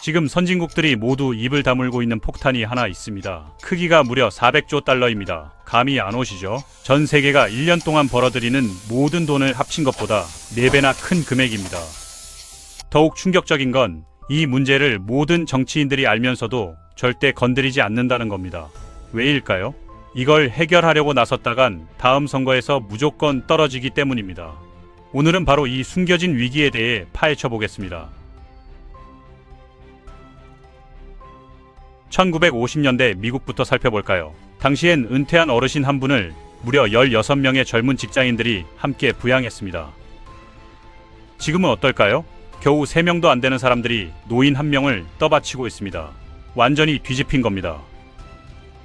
지금 선진국들이 모두 입을 다물고 있는 폭탄이 하나 있습니다. 크기가 무려 400조 달러입니다. 감이 안 오시죠? 전 세계가 1년 동안 벌어들이는 모든 돈을 합친 것보다 4배나 큰 금액입니다. 더욱 충격적인 건 이 문제를 모든 정치인들이 알면서도 절대 건드리지 않는다는 겁니다. 왜일까요? 이걸 해결하려고 나섰다간 다음 선거에서 무조건 떨어지기 때문입니다. 오늘은 바로 이 숨겨진 위기에 대해 파헤쳐 보겠습니다. 1950년대 미국부터 살펴볼까요? 당시엔 은퇴한 어르신 한 분을 무려 16명의 젊은 직장인들이 함께 부양했습니다. 지금은 어떨까요? 겨우 3명도 안 되는 사람들이 노인 1명을 떠받치고 있습니다. 완전히 뒤집힌 겁니다.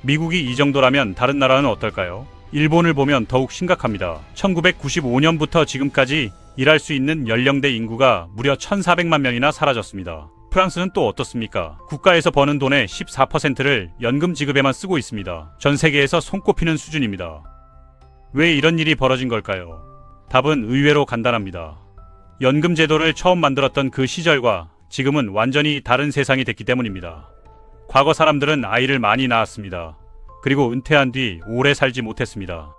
미국이 이 정도라면 다른 나라는 어떨까요? 일본을 보면 더욱 심각합니다. 1995년부터 지금까지 일할 수 있는 연령대 인구가 무려 1,400만 명이나 사라졌습니다. 프랑스는 또 어떻습니까? 국가에서 버는 돈의 14%를 연금 지급에만 쓰고 있습니다. 전 세계에서 손꼽히는 수준입니다. 왜 이런 일이 벌어진 걸까요? 답은 의외로 간단합니다. 연금 제도를 처음 만들었던 그 시절과 지금은 완전히 다른 세상이 됐기 때문입니다. 과거 사람들은 아이를 많이 낳았습니다. 그리고 은퇴한 뒤 오래 살지 못했습니다.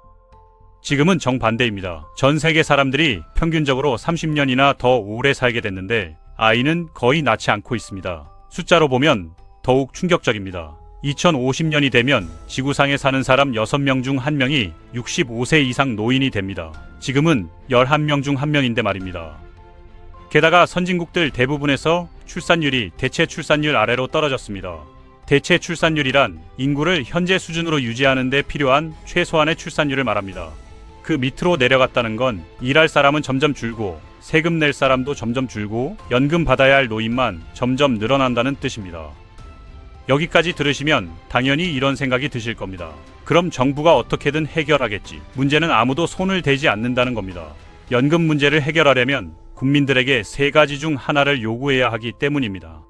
지금은 정반대입니다. 전 세계 사람들이 평균적으로 30년이나 더 오래 살게 됐는데 아이는 거의 낳지 않고 있습니다. 숫자로 보면 더욱 충격적입니다. 2050년이 되면 지구상에 사는 사람 6명 중 1명이 65세 이상 노인이 됩니다. 지금은 11명 중 1명인데 말입니다. 게다가 선진국들 대부분에서 출산율이 대체 출산율 아래로 떨어졌습니다. 대체 출산율이란 인구를 현재 수준으로 유지하는 데 필요한 최소한의 출산율을 말합니다. 그 밑으로 내려갔다는 건 일할 사람은 점점 줄고 세금 낼 사람도 점점 줄고 연금 받아야 할 노인만 점점 늘어난다는 뜻입니다. 여기까지 들으시면 당연히 이런 생각이 드실 겁니다. 그럼 정부가 어떻게든 해결하겠지. 문제는 아무도 손을 대지 않는다는 겁니다. 연금 문제를 해결하려면 국민들에게 3가지 중 하나를 요구해야 하기 때문입니다.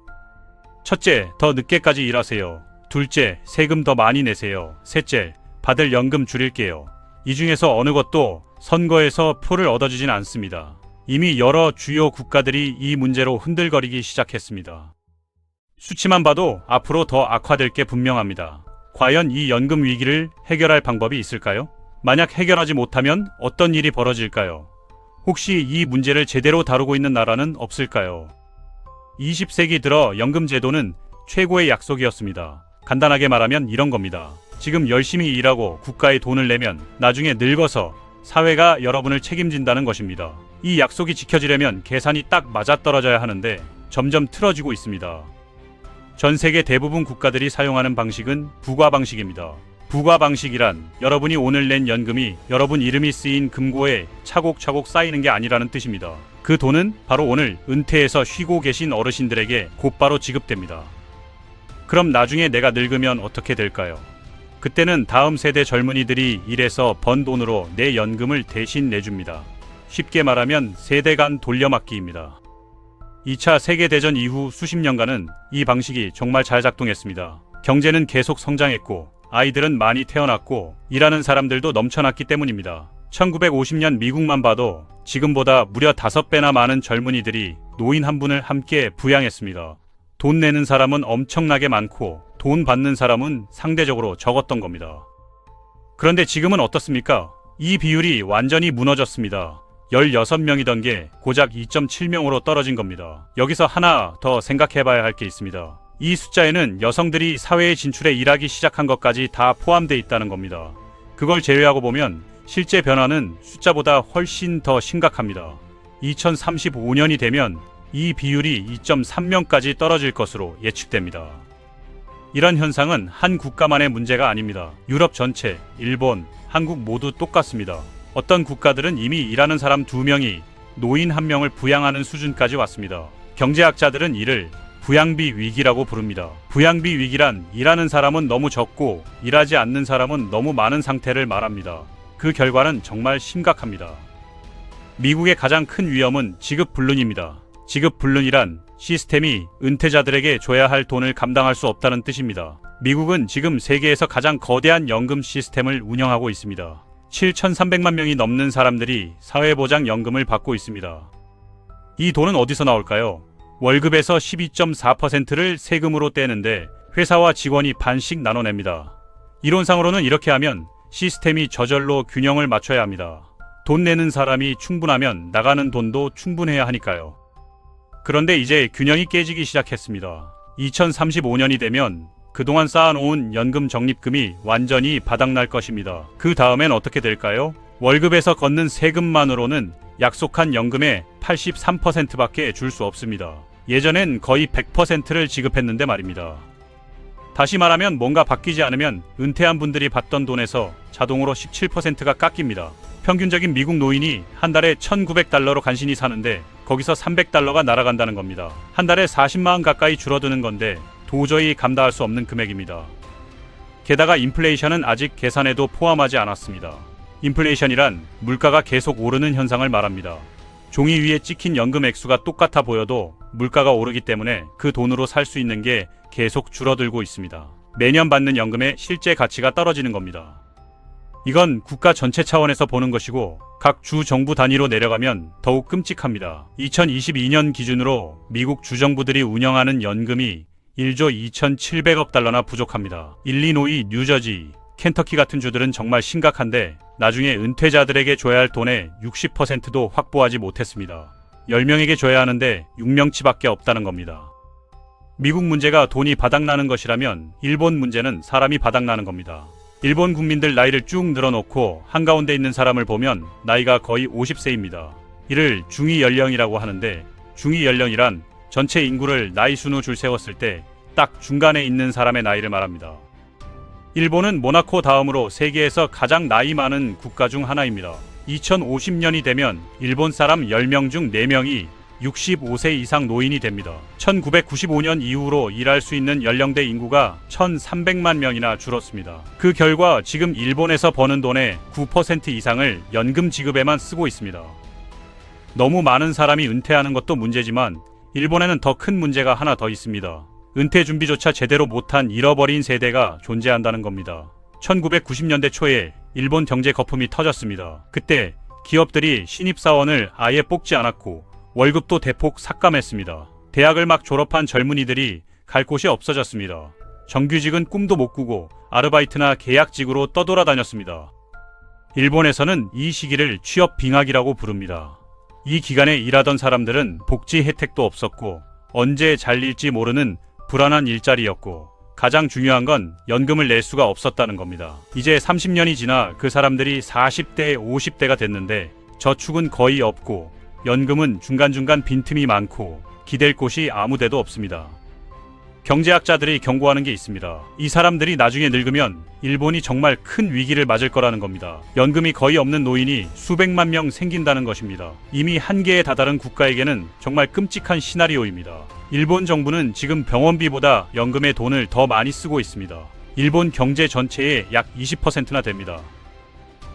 첫째, 더 늦게까지 일하세요. 둘째, 세금 더 많이 내세요. 셋째, 받을 연금 줄일게요. 이 중에서 어느 것도 선거에서 표를 얻어주진 않습니다. 이미 여러 주요 국가들이 이 문제로 흔들거리기 시작했습니다. 수치만 봐도 앞으로 더 악화될 게 분명합니다. 과연 이 연금 위기를 해결할 방법이 있을까요? 만약 해결하지 못하면 어떤 일이 벌어질까요? 혹시 이 문제를 제대로 다루고 있는 나라는 없을까요? 20세기 들어 연금 제도는 최고의 약속이었습니다. 간단하게 말하면 이런 겁니다. 지금 열심히 일하고 국가에 돈을 내면 나중에 늙어서 사회가 여러분을 책임진다는 것입니다. 이 약속이 지켜지려면 계산이 딱 맞아떨어져야 하는데 점점 틀어지고 있습니다. 전 세계 대부분 국가들이 사용하는 방식은 부과 방식입니다. 부과 방식이란 여러분이 오늘 낸 연금이 여러분 이름이 쓰인 금고에 차곡차곡 쌓이는 게 아니라는 뜻입니다. 그 돈은 바로 오늘 은퇴해서 쉬고 계신 어르신들에게 곧바로 지급됩니다. 그럼 나중에 내가 늙으면 어떻게 될까요? 그때는 다음 세대 젊은이들이 일해서 번 돈으로 내 연금을 대신 내줍니다. 쉽게 말하면 세대 간 돌려막기입니다. 2차 세계대전 이후 수십 년간은 이 방식이 정말 잘 작동했습니다. 경제는 계속 성장했고 아이들은 많이 태어났고 일하는 사람들도 넘쳐났기 때문입니다. 1950년 미국만 봐도 지금보다 무려 5배나 많은 젊은이들이 노인 한 분을 함께 부양했습니다. 돈 내는 사람은 엄청나게 많고 돈 받는 사람은 상대적으로 적었던 겁니다. 그런데 지금은 어떻습니까? 이 비율이 완전히 무너졌습니다. 16명이던 게 고작 2.7명으로 떨어진 겁니다. 여기서 하나 더 생각해봐야 할 게 있습니다. 이 숫자에는 여성들이 사회에 진출해 일하기 시작한 것까지 다 포함되어 있다는 겁니다. 그걸 제외하고 보면 실제 변화는 숫자보다 훨씬 더 심각합니다. 2035년이 되면 이 비율이 2.3명까지 떨어질 것으로 예측됩니다. 이런 현상은 한 국가만의 문제가 아닙니다. 유럽 전체, 일본, 한국 모두 똑같습니다. 어떤 국가들은 이미 일하는 사람 2명이 노인 1명을 부양하는 수준까지 왔습니다. 경제학자들은 이를 부양비 위기라고 부릅니다. 부양비 위기란 일하는 사람은 너무 적고 일하지 않는 사람은 너무 많은 상태를 말합니다. 그 결과는 정말 심각합니다. 미국의 가장 큰 위험은 지급불능입니다. 지급불능이란 시스템이 은퇴자들에게 줘야 할 돈을 감당할 수 없다는 뜻입니다. 미국은 지금 세계에서 가장 거대한 연금 시스템을 운영하고 있습니다. 7,300만 명이 넘는 사람들이 사회보장연금을 받고 있습니다. 이 돈은 어디서 나올까요? 월급에서 12.4%를 세금으로 떼는데 회사와 직원이 반씩 나눠냅니다. 이론상으로는 이렇게 하면 시스템이 저절로 균형을 맞춰야 합니다. 돈 내는 사람이 충분하면 나가는 돈도 충분해야 하니까요. 그런데 이제 균형이 깨지기 시작했습니다. 2035년이 되면 그동안 쌓아놓은 연금 적립금이 완전히 바닥날 것입니다. 그 다음엔 어떻게 될까요? 월급에서 걷는 세금만으로는 약속한 연금의 83%밖에 줄 수 없습니다. 예전엔 거의 100%를 지급했는데 말입니다. 다시 말하면 뭔가 바뀌지 않으면 은퇴한 분들이 받던 돈에서 자동으로 17%가 깎입니다. 평균적인 미국 노인이 한 달에 $1,900로 간신히 사는데 거기서 $300가 날아간다는 겁니다. 한 달에 40만 가까이 줄어드는 건데 도저히 감당할 수 없는 금액입니다. 게다가 인플레이션은 아직 계산에도 포함하지 않았습니다. 인플레이션이란 물가가 계속 오르는 현상을 말합니다. 종이 위에 찍힌 연금 액수가 똑같아 보여도 물가가 오르기 때문에 그 돈으로 살 수 있는 게 계속 줄어들고 있습니다. 매년 받는 연금의 실제 가치가 떨어지는 겁니다. 이건 국가 전체 차원에서 보는 것이고 각 주 정부 단위로 내려가면 더욱 끔찍합니다. 2022년 기준으로 미국 주정부들이 운영하는 연금이 1조 2,700억 달러나 부족합니다. 일리노이, 뉴저지, 켄터키 같은 주들은 정말 심각한데 나중에 은퇴자들에게 줘야 할 돈의 60%도 확보하지 못했습니다. 10명에게 줘야 하는데 6명치밖에 없다는 겁니다. 미국 문제가 돈이 바닥나는 것이라면 일본 문제는 사람이 바닥나는 겁니다. 일본 국민들 나이를 쭉 늘어놓고 한가운데 있는 사람을 보면 나이가 거의 50세입니다. 이를 중위 연령이라고 하는데 중위 연령이란 전체 인구를 나이 순으로 줄 세웠을 때 딱 중간에 있는 사람의 나이를 말합니다. 일본은 모나코 다음으로 세계에서 가장 나이 많은 국가 중 하나입니다. 2050년이 되면 일본 사람 10명 중 4명이 65세 이상 노인이 됩니다. 1995년 이후로 일할 수 있는 연령대 인구가 1,300만 명이나 줄었습니다. 그 결과 지금 일본에서 버는 돈의 9% 이상을 연금 지급에만 쓰고 있습니다. 너무 많은 사람이 은퇴하는 것도 문제지만 일본에는 더 큰 문제가 하나 더 있습니다. 은퇴 준비조차 제대로 못한 잃어버린 세대가 존재한다는 겁니다. 1990년대 초에 일본 경제 거품이 터졌습니다. 그때 기업들이 신입사원을 아예 뽑지 않았고 월급도 대폭 삭감했습니다. 대학을 막 졸업한 젊은이들이 갈 곳이 없어졌습니다. 정규직은 꿈도 못 꾸고 아르바이트나 계약직으로 떠돌아다녔습니다. 일본에서는 이 시기를 취업 빙하기라고 부릅니다. 이 기간에 일하던 사람들은 복지 혜택도 없었고 언제 잘릴지 모르는 불안한 일자리였고 가장 중요한 건 연금을 낼 수가 없었다는 겁니다. 이제 30년이 지나 그 사람들이 40대, 50대가 됐는데 저축은 거의 없고 연금은 중간중간 빈틈이 많고 기댈 곳이 아무데도 없습니다. 경제학자들이 경고하는 게 있습니다. 이 사람들이 나중에 늙으면 일본이 정말 큰 위기를 맞을 거라는 겁니다. 연금이 거의 없는 노인이 수백만 명 생긴다는 것입니다. 이미 한계에 다다른 국가에게는 정말 끔찍한 시나리오입니다. 일본 정부는 지금 병원비보다 연금에 돈을 더 많이 쓰고 있습니다. 일본 경제 전체의 약 20%나 됩니다.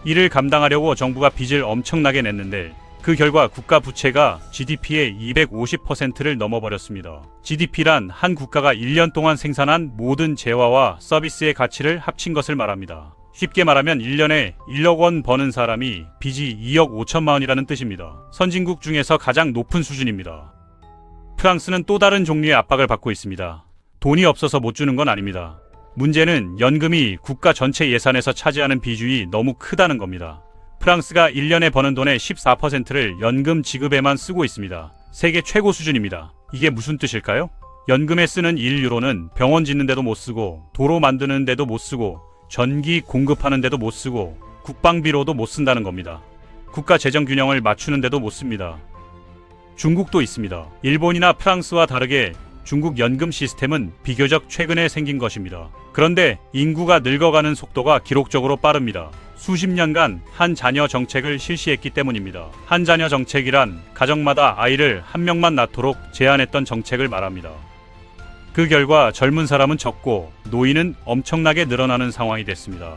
이를 감당하려고 정부가 빚을 엄청나게 냈는데 그 결과 국가 부채가 GDP의 250%를 넘어버렸습니다. GDP란 한 국가가 1년 동안 생산한 모든 재화와 서비스의 가치를 합친 것을 말합니다. 쉽게 말하면 1년에 1억 원 버는 사람이 빚이 2억 5천만 원이라는 뜻입니다. 선진국 중에서 가장 높은 수준입니다. 프랑스는 또 다른 종류의 압박을 받고 있습니다. 돈이 없어서 못 주는 건 아닙니다. 문제는 연금이 국가 전체 예산에서 차지하는 비중이 너무 크다는 겁니다. 프랑스가 1년에 버는 돈의 14%를 연금 지급에만 쓰고 있습니다. 세계 최고 수준입니다. 이게 무슨 뜻일까요? 연금에 쓰는 1유로는 병원 짓는 데도 못 쓰고 도로 만드는 데도 못 쓰고 전기 공급하는 데도 못 쓰고 국방비로도 못 쓴다는 겁니다. 국가 재정 균형을 맞추는 데도 못 씁니다. 중국도 있습니다. 일본이나 프랑스와 다르게 중국 연금 시스템은 비교적 최근에 생긴 것입니다. 그런데 인구가 늙어가는 속도가 기록적으로 빠릅니다. 수십 년간 한 자녀 정책을 실시했기 때문입니다. 한 자녀 정책이란 가정마다 아이를 한 명만 낳도록 제한했던 정책을 말합니다. 그 결과 젊은 사람은 적고 노인은 엄청나게 늘어나는 상황이 됐습니다.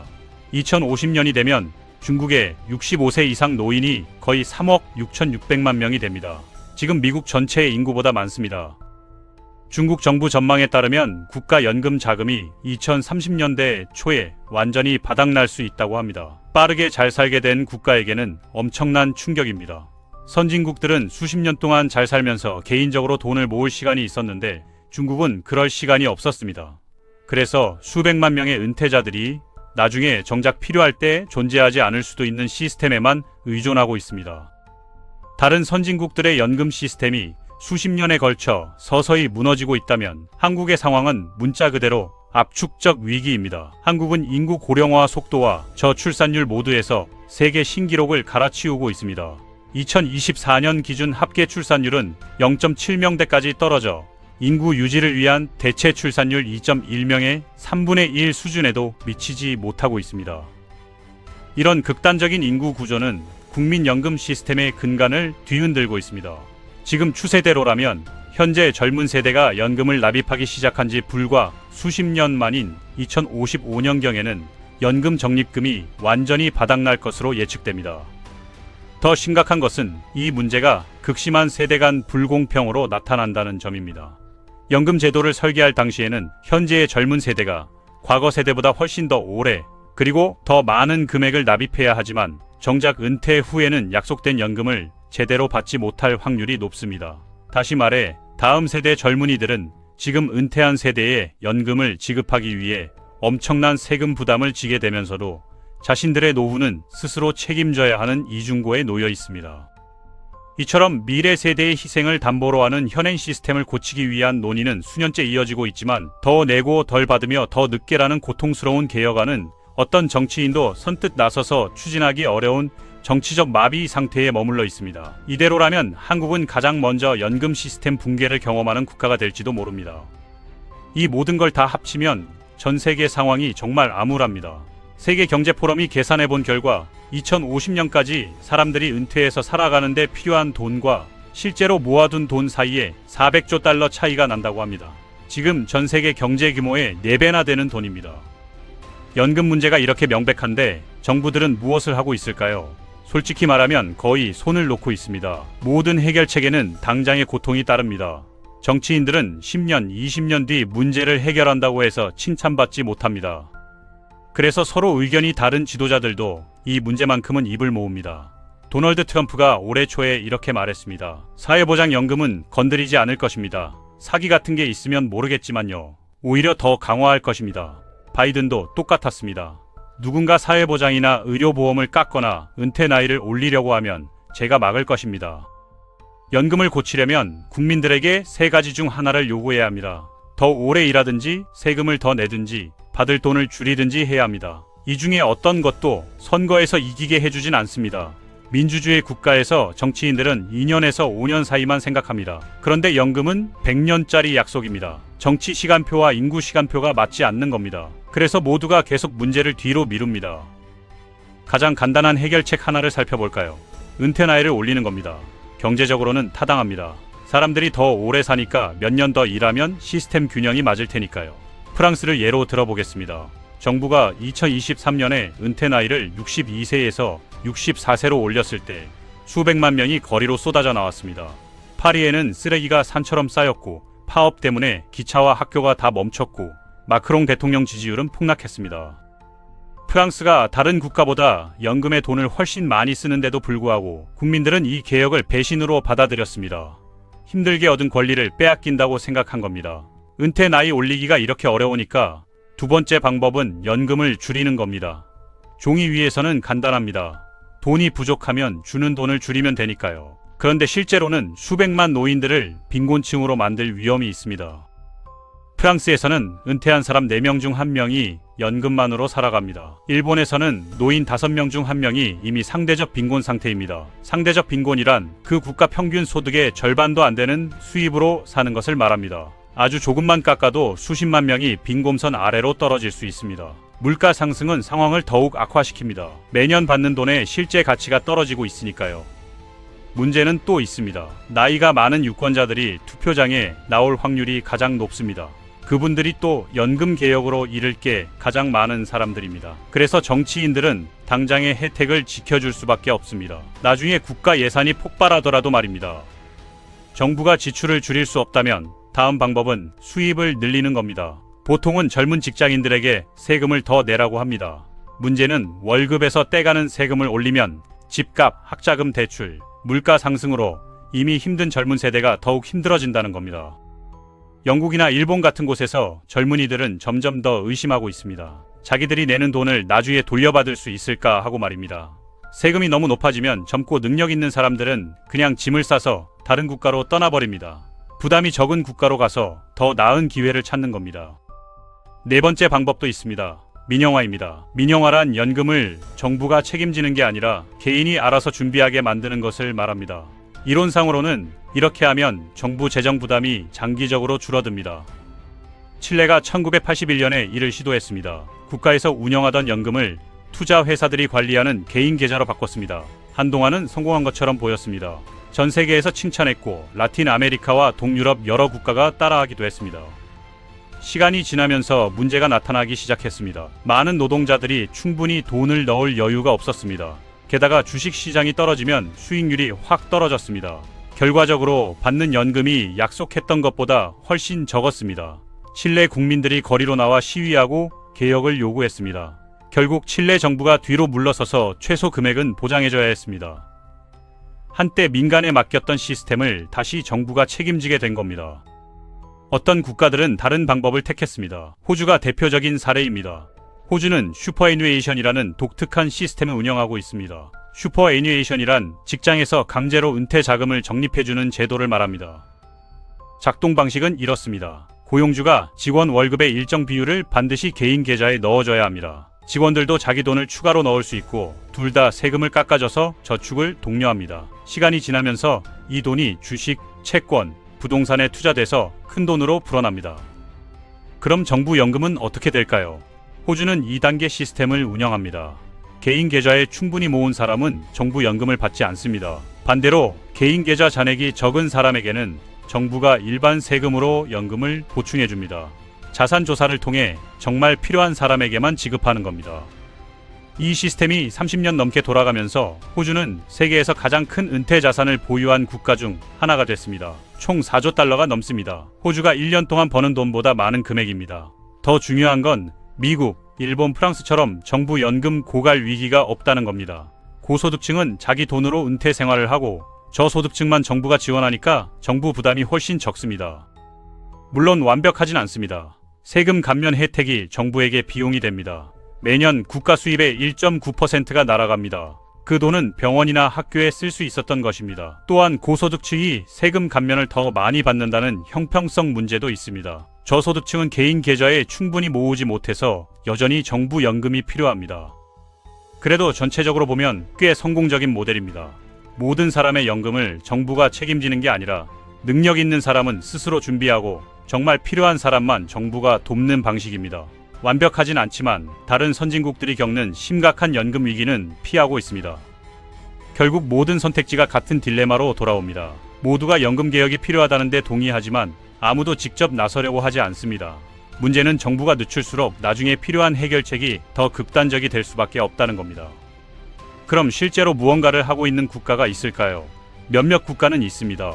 2050년이 되면 중국의 65세 이상 노인이 거의 3억 6,600만 명이 됩니다. 지금 미국 전체의 인구보다 많습니다. 중국 정부 전망에 따르면 국가 연금 자금이 2030년대 초에 완전히 바닥날 수 있다고 합니다. 빠르게 잘 살게 된 국가에게는 엄청난 충격입니다. 선진국들은 수십 년 동안 잘 살면서 개인적으로 돈을 모을 시간이 있었는데 중국은 그럴 시간이 없었습니다. 그래서 수백만 명의 은퇴자들이 나중에 정작 필요할 때 존재하지 않을 수도 있는 시스템에만 의존하고 있습니다. 다른 선진국들의 연금 시스템이 수십 년에 걸쳐 서서히 무너지고 있다면 한국의 상황은 문자 그대로 압축적 위기입니다. 한국은 인구 고령화 속도와 저출산율 모두에서 세계 신기록을 갈아치우고 있습니다. 2024년 기준 합계 출산율은 0.7명대까지 떨어져 인구 유지를 위한 대체 출산율 2.1명의 3분의 1 수준에도 미치지 못하고 있습니다. 이런 극단적인 인구 구조는 국민연금 시스템의 근간을 뒤흔들고 있습니다. 지금 추세대로라면 현재 젊은 세대가 연금을 납입하기 시작한 지 불과 수십 년 만인 2055년경에는 연금 적립금이 완전히 바닥날 것으로 예측됩니다. 더 심각한 것은 이 문제가 극심한 세대 간 불공평으로 나타난다는 점입니다. 연금 제도를 설계할 당시에는 현재의 젊은 세대가 과거 세대보다 훨씬 더 오래 그리고 더 많은 금액을 납입해야 하지만 정작 은퇴 후에는 약속된 연금을 제대로 받지 못할 확률이 높습니다. 다시 말해 다음 세대 젊은이들은 지금 은퇴한 세대에 연금을 지급하기 위해 엄청난 세금 부담을 지게 되면서도 자신들의 노후는 스스로 책임져야 하는 이중고에 놓여 있습니다. 이처럼 미래 세대의 희생을 담보로 하는 현행 시스템을 고치기 위한 논의는 수년째 이어지고 있지만 더 내고 덜 받으며 더 늦게라는 고통스러운 개혁안은 어떤 정치인도 선뜻 나서서 추진하기 어려운 정치적 마비 상태에 머물러 있습니다. 이대로라면 한국은 가장 먼저 연금 시스템 붕괴를 경험하는 국가가 될지도 모릅니다. 이 모든 걸 다 합치면 전 세계 상황이 정말 암울합니다. 세계경제포럼이 계산해 본 결과 2050년까지 사람들이 은퇴해서 살아가는 데 필요한 돈과 실제로 모아둔 돈 사이에 400조 달러 차이가 난다고 합니다. 지금 전 세계 경제 규모의 4배나 되는 돈입니다. 연금 문제가 이렇게 명백한데 정부들은 무엇을 하고 있을까요? 솔직히 말하면 거의 손을 놓고 있습니다. 모든 해결책에는 당장의 고통이 따릅니다. 정치인들은 10년, 20년 뒤 문제를 해결한다고 해서 칭찬받지 못합니다. 그래서 서로 의견이 다른 지도자들도 이 문제만큼은 입을 모읍니다. 도널드 트럼프가 올해 초에 이렇게 말했습니다. 사회보장연금은 건드리지 않을 것입니다. 사기 같은 게 있으면 모르겠지만요. 오히려 더 강화할 것입니다. 바이든도 똑같았습니다. 누군가 사회보장이나 의료보험을 깎거나 은퇴 나이를 올리려고 하면 제가 막을 것입니다. 연금을 고치려면 국민들에게 세 가지 중 하나를 요구해야 합니다. 더 오래 일하든지 세금을 더 내든지 받을 돈을 줄이든지 해야 합니다. 이 중에 어떤 것도 선거에서 이기게 해주진 않습니다. 민주주의 국가에서 정치인들은 2년에서 5년 사이만 생각합니다. 그런데 연금은 100년짜리 약속입니다. 정치 시간표와 인구 시간표가 맞지 않는 겁니다. 그래서 모두가 계속 문제를 뒤로 미룹니다. 가장 간단한 해결책 하나를 살펴볼까요? 은퇴 나이를 올리는 겁니다. 경제적으로는 타당합니다. 사람들이 더 오래 사니까 몇 년 더 일하면 시스템 균형이 맞을 테니까요. 프랑스를 예로 들어보겠습니다. 정부가 2023년에 은퇴 나이를 62세에서 64세로 올렸을 때 수백만 명이 거리로 쏟아져 나왔습니다. 파리에는 쓰레기가 산처럼 쌓였고 파업 때문에 기차와 학교가 다 멈췄고 마크롱 대통령 지지율은 폭락했습니다. 프랑스가 다른 국가보다 연금에 돈을 훨씬 많이 쓰는데도 불구하고 국민들은 이 개혁을 배신으로 받아들였습니다. 힘들게 얻은 권리를 빼앗긴다고 생각한 겁니다. 은퇴 나이 올리기가 이렇게 어려우니까 두 번째 방법은 연금을 줄이는 겁니다. 종이 위에서는 간단합니다. 돈이 부족하면 주는 돈을 줄이면 되니까요. 그런데 실제로는 수백만 노인들을 빈곤층으로 만들 위험이 있습니다. 프랑스에서는 은퇴한 사람 4명 중 1명이 연금만으로 살아갑니다. 일본에서는 노인 5명 중 1명이 이미 상대적 빈곤 상태입니다. 상대적 빈곤이란 그 국가 평균 소득의 절반도 안 되는 수입으로 사는 것을 말합니다. 아주 조금만 깎아도 수십만 명이 빈곤선 아래로 떨어질 수 있습니다. 물가 상승은 상황을 더욱 악화시킵니다. 매년 받는 돈의 실제 가치가 떨어지고 있으니까요. 문제는 또 있습니다. 나이가 많은 유권자들이 투표장에 나올 확률이 가장 높습니다. 그분들이 또 연금 개혁으로 잃을 게 가장 많은 사람들입니다. 그래서 정치인들은 당장의 혜택을 지켜줄 수밖에 없습니다. 나중에 국가 예산이 폭발하더라도 말입니다. 정부가 지출을 줄일 수 없다면 다음 방법은 수입을 늘리는 겁니다. 보통은 젊은 직장인들에게 세금을 더 내라고 합니다. 문제는 월급에서 떼가는 세금을 올리면 집값, 학자금 대출, 물가 상승으로 이미 힘든 젊은 세대가 더욱 힘들어진다는 겁니다. 영국이나 일본 같은 곳에서 젊은이들은 점점 더 의심하고 있습니다. 자기들이 내는 돈을 나중에 돌려받을 수 있을까 하고 말입니다. 세금이 너무 높아지면 젊고 능력 있는 사람들은 그냥 짐을 싸서 다른 국가로 떠나버립니다. 부담이 적은 국가로 가서 더 나은 기회를 찾는 겁니다. 네 번째 방법도 있습니다. 민영화입니다. 민영화란 연금을 정부가 책임지는 게 아니라 개인이 알아서 준비하게 만드는 것을 말합니다. 이론상으로는 이렇게 하면 정부 재정 부담이 장기적으로 줄어듭니다. 칠레가 1981년에 이를 시도했습니다. 국가에서 운영하던 연금을 투자 회사들이 관리하는 개인 계좌로 바꿨습니다. 한동안은 성공한 것처럼 보였습니다. 전 세계에서 칭찬했고 라틴 아메리카와 동유럽 여러 국가가 따라하기도 했습니다. 시간이 지나면서 문제가 나타나기 시작했습니다. 많은 노동자들이 충분히 돈을 넣을 여유가 없었습니다. 게다가 주식 시장이 떨어지면 수익률이 확 떨어졌습니다. 결과적으로 받는 연금이 약속했던 것보다 훨씬 적었습니다. 칠레 국민들이 거리로 나와 시위하고 개혁을 요구했습니다. 결국 칠레 정부가 뒤로 물러서서 최소 금액은 보장해줘야 했습니다. 한때 민간에 맡겼던 시스템을 다시 정부가 책임지게 된 겁니다. 어떤 국가들은 다른 방법을 택했습니다. 호주가 대표적인 사례입니다. 호주는 슈퍼애뉴에이션이라는 독특한 시스템을 운영하고 있습니다. 슈퍼애뉴에이션이란 직장에서 강제로 은퇴 자금을 적립해주는 제도를 말합니다. 작동 방식은 이렇습니다. 고용주가 직원 월급의 일정 비율을 반드시 개인 계좌에 넣어줘야 합니다. 직원들도 자기 돈을 추가로 넣을 수 있고 둘 다 세금을 깎아줘서 저축을 독려합니다. 시간이 지나면서 이 돈이 주식, 채권, 부동산에 투자돼서 큰 돈으로 불어납니다. 그럼 정부 연금은 어떻게 될까요? 호주는 2단계 시스템을 운영합니다. 개인 계좌에 충분히 모은 사람은 정부 연금을 받지 않습니다. 반대로 개인 계좌 잔액이 적은 사람에게는 정부가 일반 세금으로 연금을 보충해 줍니다. 자산 조사를 통해 정말 필요한 사람에게만 지급하는 겁니다. 이 시스템이 30년 넘게 돌아가면서 호주는 세계에서 가장 큰 은퇴 자산을 보유한 국가 중 하나가 됐습니다. 총 4조 달러가 넘습니다. 호주가 1년 동안 버는 돈보다 많은 금액입니다. 더 중요한 건 미국, 일본, 프랑스처럼 정부 연금 고갈 위기가 없다는 겁니다. 고소득층은 자기 돈으로 은퇴 생활을 하고 저소득층만 정부가 지원하니까 정부 부담이 훨씬 적습니다. 물론 완벽하진 않습니다. 세금 감면 혜택이 정부에게 비용이 됩니다. 매년 국가 수입의 1.9%가 날아갑니다. 그 돈은 병원이나 학교에 쓸 수 있었던 것입니다. 또한 고소득층이 세금 감면을 더 많이 받는다는 형평성 문제도 있습니다. 저소득층은 개인 계좌에 충분히 모으지 못해서 여전히 정부 연금이 필요합니다. 그래도 전체적으로 보면 꽤 성공적인 모델입니다. 모든 사람의 연금을 정부가 책임지는 게 아니라 능력 있는 사람은 스스로 준비하고 정말 필요한 사람만 정부가 돕는 방식입니다. 완벽하진 않지만 다른 선진국들이 겪는 심각한 연금 위기는 피하고 있습니다. 결국 모든 선택지가 같은 딜레마로 돌아옵니다. 모두가 연금 개혁이 필요하다는데 동의하지만 아무도 직접 나서려고 하지 않습니다. 문제는 정부가 늦출수록 나중에 필요한 해결책이 더 극단적이 될 수밖에 없다는 겁니다. 그럼 실제로 무언가를 하고 있는 국가가 있을까요? 몇몇 국가는 있습니다.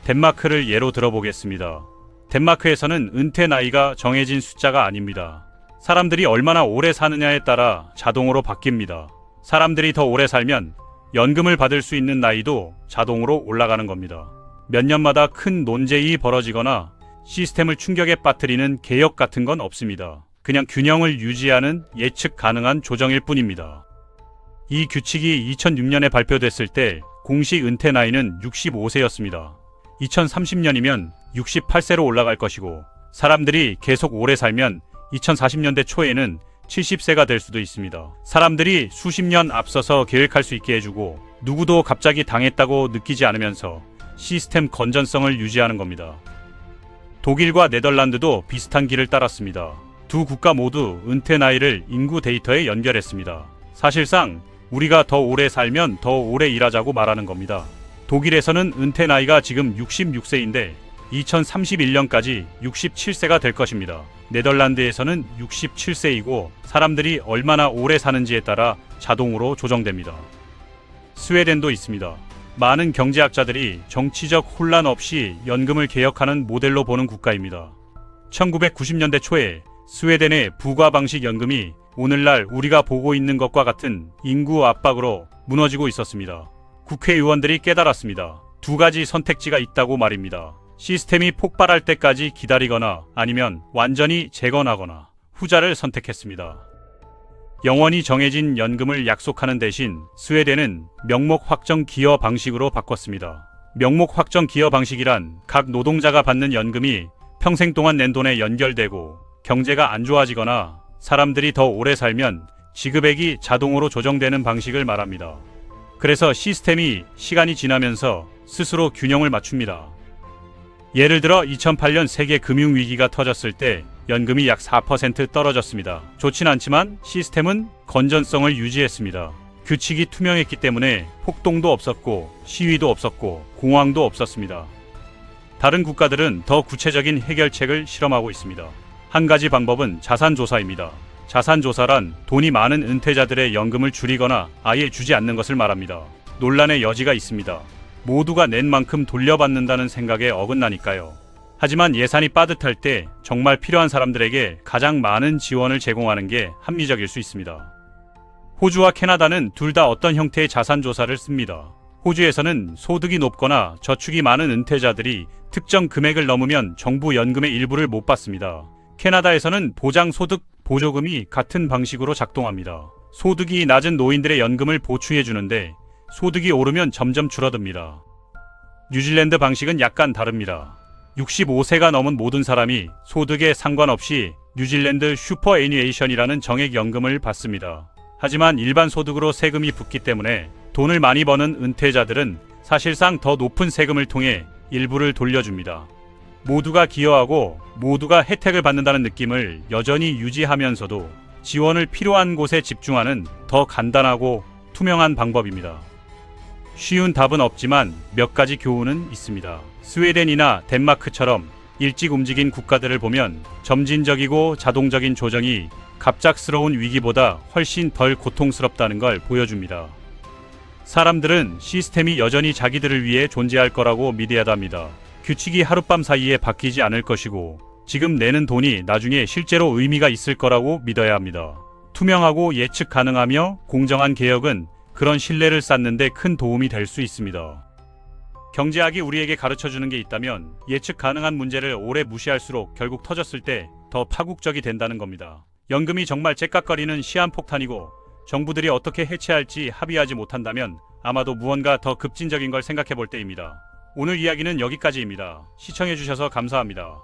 덴마크를 예로 들어보겠습니다. 덴마크에서는 은퇴 나이가 정해진 숫자가 아닙니다. 사람들이 얼마나 오래 사느냐에 따라 자동으로 바뀝니다. 사람들이 더 오래 살면 연금을 받을 수 있는 나이도 자동으로 올라가는 겁니다. 몇 년마다 큰 논쟁이 벌어지거나 시스템을 충격에 빠뜨리는 개혁 같은 건 없습니다. 그냥 균형을 유지하는 예측 가능한 조정일 뿐입니다. 이 규칙이 2006년에 발표됐을 때 공식 은퇴 나이는 65세였습니다. 2030년이면 68세로 올라갈 것이고 사람들이 계속 오래 살면 2040년대 초에는 70세가 될 수도 있습니다. 사람들이 수십 년 앞서서 계획할 수 있게 해주고 누구도 갑자기 당했다고 느끼지 않으면서 시스템 건전성을 유지하는 겁니다. 독일과 네덜란드도 비슷한 길을 따랐습니다. 두 국가 모두 은퇴 나이를 인구 데이터에 연결했습니다. 사실상 우리가 더 오래 살면 더 오래 일하자고 말하는 겁니다. 독일에서는 은퇴 나이가 지금 66세인데 2031년까지 67세가 될 것입니다. 네덜란드에서는 67세이고 사람들이 얼마나 오래 사는지에 따라 자동으로 조정됩니다. 스웨덴도 있습니다. 많은 경제학자들이 정치적 혼란 없이 연금을 개혁하는 모델로 보는 국가입니다. 1990년대 초에 스웨덴의 부과 방식 연금이 오늘날 우리가 보고 있는 것과 같은 인구 압박으로 무너지고 있었습니다. 국회의원들이 깨달았습니다. 두 가지 선택지가 있다고 말입니다. 시스템이 폭발할 때까지 기다리거나 아니면 완전히 재건하거나 후자를 선택했습니다. 영원히 정해진 연금을 약속하는 대신 스웨덴은 명목 확정 기여 방식으로 바꿨습니다. 명목 확정 기여 방식이란 각 노동자가 받는 연금이 평생 동안 낸 돈에 연결되고 경제가 안 좋아지거나 사람들이 더 오래 살면 지급액이 자동으로 조정되는 방식을 말합니다. 그래서 시스템이 시간이 지나면서 스스로 균형을 맞춥니다. 예를 들어 2008년 세계 금융위기가 터졌을 때 연금이 약 4% 떨어졌습니다. 좋진 않지만 시스템은 건전성을 유지했습니다. 규칙이 투명했기 때문에 폭동도 없었고 시위도 없었고 공황도 없었습니다. 다른 국가들은 더 구체적인 해결책을 실험하고 있습니다. 한 가지 방법은 자산조사입니다. 자산조사란 돈이 많은 은퇴자들의 연금을 줄이거나 아예 주지 않는 것을 말합니다. 논란의 여지가 있습니다. 모두가 낸 만큼 돌려받는다는 생각에 어긋나니까요. 하지만 예산이 빠듯할 때 정말 필요한 사람들에게 가장 많은 지원을 제공하는 게 합리적일 수 있습니다. 호주와 캐나다는 둘 다 어떤 형태의 자산조사를 씁니다. 호주에서는 소득이 높거나 저축이 많은 은퇴자들이 특정 금액을 넘으면 정부 연금의 일부를 못 받습니다. 캐나다에서는 보장소득 보조금이 같은 방식으로 작동합니다. 소득이 낮은 노인들의 연금을 보충해 주는데 소득이 오르면 점점 줄어듭니다. 뉴질랜드 방식은 약간 다릅니다. 65세가 넘은 모든 사람이 소득에 상관없이 뉴질랜드 슈퍼애니에이션이라는 정액연금을 받습니다. 하지만 일반 소득으로 세금이 붙기 때문에 돈을 많이 버는 은퇴자들은 사실상 더 높은 세금을 통해 일부를 돌려줍니다. 모두가 기여하고 모두가 혜택을 받는다는 느낌을 여전히 유지하면서도 지원을 필요한 곳에 집중하는 더 간단하고 투명한 방법입니다. 쉬운 답은 없지만 몇 가지 교훈은 있습니다. 스웨덴이나 덴마크처럼 일찍 움직인 국가들을 보면 점진적이고 자동적인 조정이 갑작스러운 위기보다 훨씬 덜 고통스럽다는 걸 보여줍니다. 사람들은 시스템이 여전히 자기들을 위해 존재할 거라고 믿어야 합니다. 규칙이 하룻밤 사이에 바뀌지 않을 것이고 지금 내는 돈이 나중에 실제로 의미가 있을 거라고 믿어야 합니다. 투명하고 예측 가능하며 공정한 개혁은 그런 신뢰를 쌓는 데 큰 도움이 될 수 있습니다. 경제학이 우리에게 가르쳐주는 게 있다면 예측 가능한 문제를 오래 무시할수록 결국 터졌을 때 더 파국적이 된다는 겁니다. 연금이 정말 째깍거리는 시한폭탄이고 정부들이 어떻게 해체할지 합의하지 못한다면 아마도 무언가 더 급진적인 걸 생각해 볼 때입니다. 오늘 이야기는 여기까지입니다. 시청해주셔서 감사합니다.